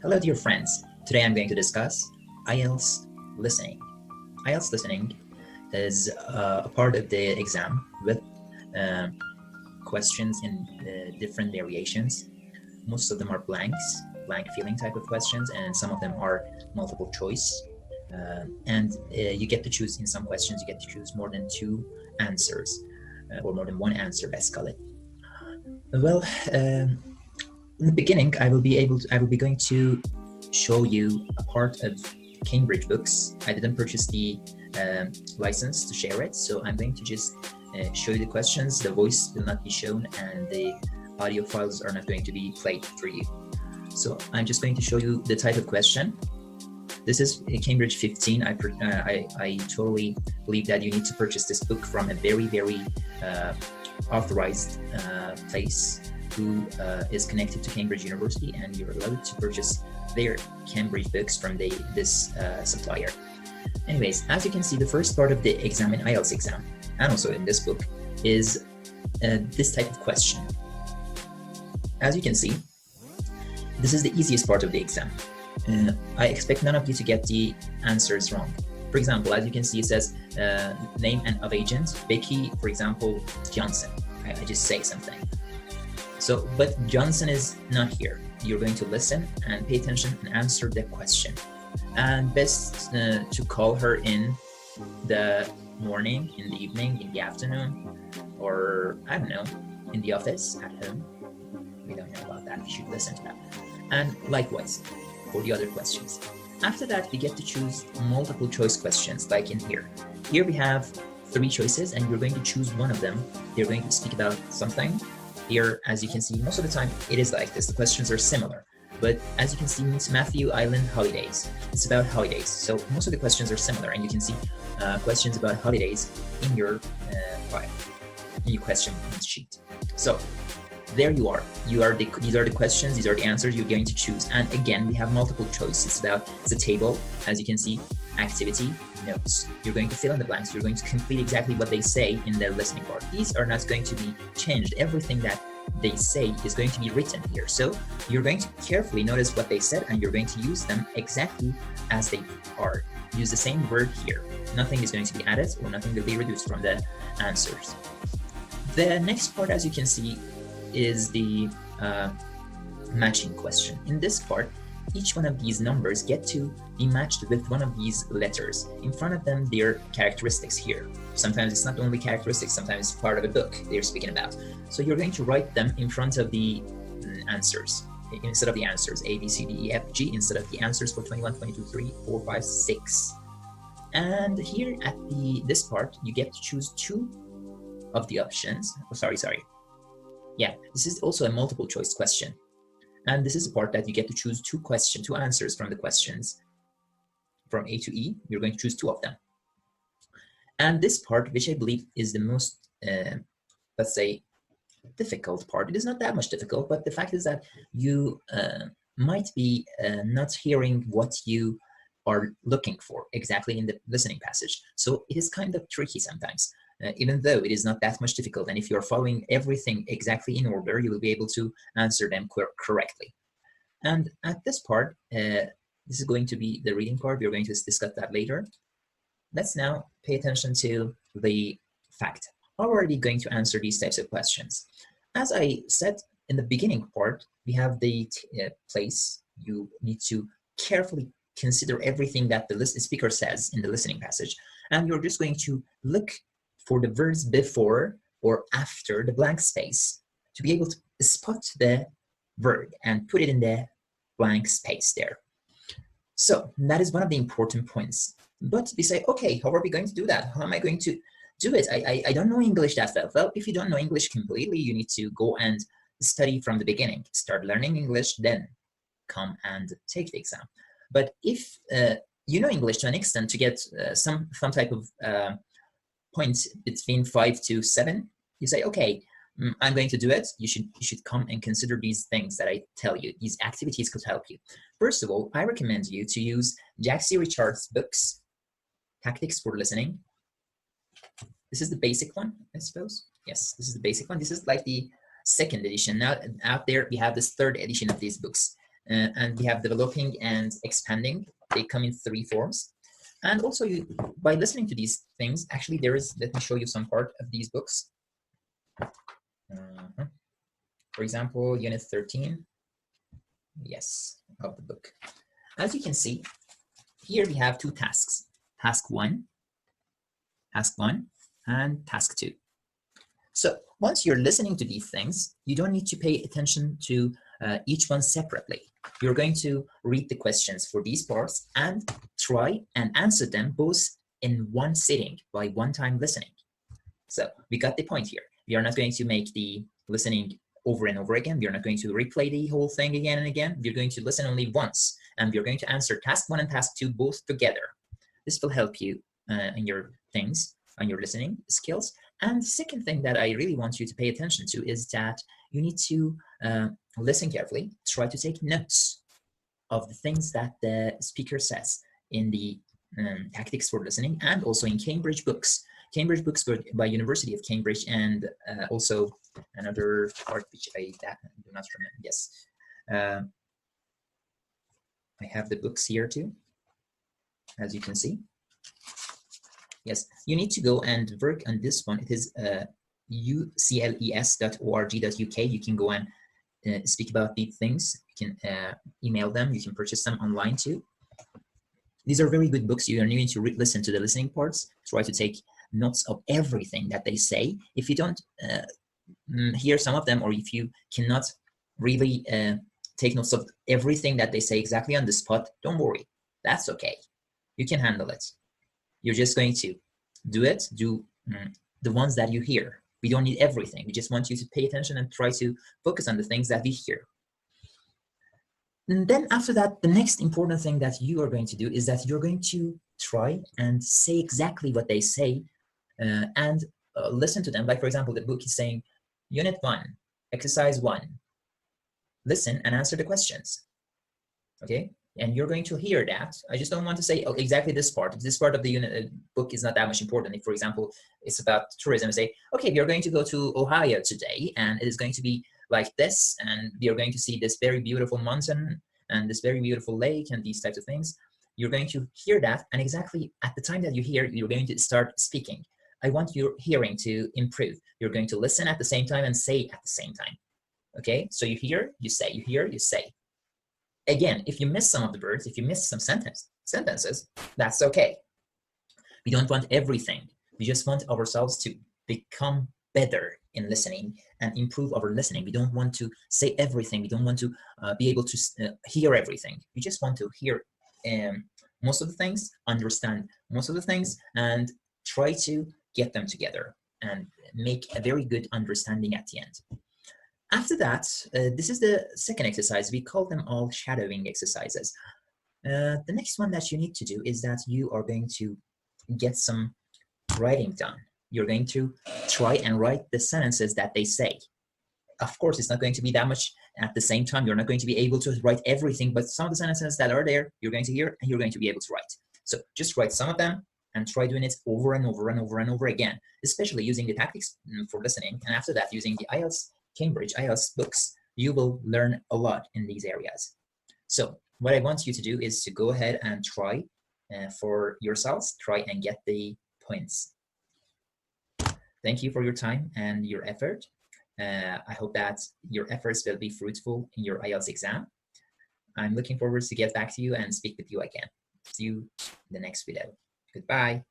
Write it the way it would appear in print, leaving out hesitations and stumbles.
Hello, dear friends. Today I'm going to discuss IELTS listening. IELTS listening is a part of the exam with uh, questions in different variations. Most of them are blank feeling type of questions, and some of them are multiple choice. And you get to choose in some questions, you get to choose more than two answers or more than one answer, let's call it. Well, in the beginning, I will be going to show you a part of Cambridge books. I didn't purchase the license to share it, so I'm going to just show you the questions. The voice will not be shown, and the audio files are not going to be played for you. So I'm just going to show you the type of question. This is Cambridge 15. I totally believe that you need to purchase this book from a very authorized place who is connected to Cambridge University, and you're allowed to purchase their Cambridge books from this supplier. Anyways, as you can see, the first part of the exam in IELTS exam, and also in this book, is this type of question. As you can see, this is the easiest part of the exam. I expect none of you to get the answers wrong. For example, as you can see, it says name of agent, Becky, for example, Johnson. I just say something. So, but Johnson is not here. You're going to listen and pay attention and answer the question. And best to call her in the morning, in the evening, in the afternoon, or I don't know, in the office, at home. We don't know about that. We should listen to that. And likewise for the other questions. After that, we get to choose multiple choice questions, like in here. Here we have 3 choices, and you're going to choose one of them. They're going to speak about something. Here, as you can see, most of the time it is like this. The questions are similar. But as you can see, it's Matthew Island holidays. It's about holidays. So most of the questions are similar, and you can see questions about holidays in your file, in your question sheet. So there you are. These are the questions, these are the answers you're going to choose. And again, we have multiple choices. It's a table, as you can see, activity, notes. You're going to fill in the blanks. You're going to complete exactly what they say in their listening part. These are not going to be changed. Everything that they say is going to be written here. So you're going to carefully notice what they said, and you're going to use them exactly as they are. Use the same word here. Nothing is going to be added or nothing will be reduced from the answers. The next part, as you can see, is the matching question. In this part, each one of these numbers get to be matched with one of these letters. In front of them, their characteristics here. Sometimes it's not only characteristics, sometimes it's part of a book they're speaking about. So you're going to write them in front of the answers. Instead of the answers, A, B, C, D, E, F, G, instead of the answers for 21, 22, 3, 4, 5, 6. And here at this part, you get to choose 2 of the options. Oh, sorry. Yeah, this is also a multiple choice question. And this is the part that you get to choose 2 answers from the questions. From A to E, you're going to choose 2 of them. And this part, which I believe is the most, let's say, difficult part. It is not that much difficult, but the fact is that you might be not hearing what you are looking for exactly in the listening passage. So it is kind of tricky sometimes. Even though it is not that much difficult, and if you're following everything exactly in order, you will be able to answer them correctly. And at this part, this is going to be the reading part. We're going to discuss that later. Let's now pay attention to the fact. How are we going to answer these types of questions? As I said in the beginning part, we have the place. You need to carefully consider everything that the speaker says in the listening passage, and you're just going to look for the words before or after the blank space to be able to spot the word and put it in the blank space there. So that is one of the important points. But we say, okay, how are we going to do that? How am I going to do it? I don't know English that well. Well, if you don't know English completely, you need to go and study from the beginning. Start learning English, then come and take the exam. But if you know English to an extent to get some type of points between 5 to 7, you say, okay, I'm going to do it. You should come and consider these things that I tell you. These activities could help you. First of all, I recommend you to use Jack C. Richard's books, Tactics for Listening. This is the basic one, I suppose. Yes, this is the basic one. This is like the 2nd edition. Now out there, we have this 3rd edition of these books. and we have developing and expanding. They come in 3 forms. And also, by listening to these things, actually there is, let me show you some part of these books. For example, Unit 13, yes, of the book. As you can see, here we have 2 tasks, task 1, and task 2. So once you're listening to these things, you don't need to pay attention to each one separately. You're going to read the questions for these parts and try and answer them both in one sitting by one time listening. So we got the point here. We are not going to make the listening over and over again. We are not going to replay the whole thing again and again. We're going to listen only once, and we're going to answer task 1 and task 2 both together. This will help you in your things, on your listening skills. And the second thing that I really want you to pay attention to is that you need to listen carefully, try to take notes of the things that the speaker says in the tactics for listening, and also in Cambridge books. Cambridge books by University of Cambridge, and also another part which I do not remember. Yes, I have the books here too, as you can see. Yes, you need to go and work on this one. It is ucles.org.uk. You can go and speak about these things. You can email them. You can purchase them online too. These are very good books. You are need to listen to the listening parts. Try to take notes of everything that they say. If you don't hear some of them, or if you cannot really take notes of everything that they say exactly on the spot, don't worry. That's okay. You can handle it. You're just going to do the ones that you hear. We don't need everything. We just want you to pay attention and try to focus on the things that we hear. And then after that, the next important thing that you are going to do is that you're going to try and say exactly what they say and listen to them. Like, for example, the book is saying, Unit 1, Exercise 1, listen and answer the questions, okay? And you're going to hear that. I just don't want to say, oh, exactly this part. This part of the unit book is not that much important. If, for example, it's about tourism, say, okay, we are going to go to Ohio today, and it is going to be like this, and we are going to see this very beautiful mountain and this very beautiful lake and these types of things. You're going to hear that, and exactly at the time that you hear, you're going to start speaking. I want your hearing to improve. You're going to listen at the same time and say at the same time. Okay, so you hear, you say, you hear, you say. Again, if you miss some of the words, if you miss some sentences, that's okay. We don't want everything. We just want ourselves to become better in listening and improve our listening. We don't want to say everything. We don't want to be able to hear everything. We just want to hear most of the things, understand most of the things, and try to get them together and make a very good understanding at the end. After that, this is the second exercise. We call them all shadowing exercises. The next one that you need to do is that you are going to get some writing done. You're going to try and write the sentences that they say. Of course, it's not going to be that much at the same time. You're not going to be able to write everything, but some of the sentences that are there, you're going to hear and you're going to be able to write. So just write some of them and try doing it over and over and over and over again, especially using the tactics for listening. And after that, using the IELTS Cambridge IELTS books, you will learn a lot in these areas. So what I want you to do is to go ahead and try for yourselves, try and get the points. Thank you for your time and your effort. I hope that your efforts will be fruitful in your IELTS exam. I'm looking forward to get back to you and speak with you again. See you in the next video. Goodbye.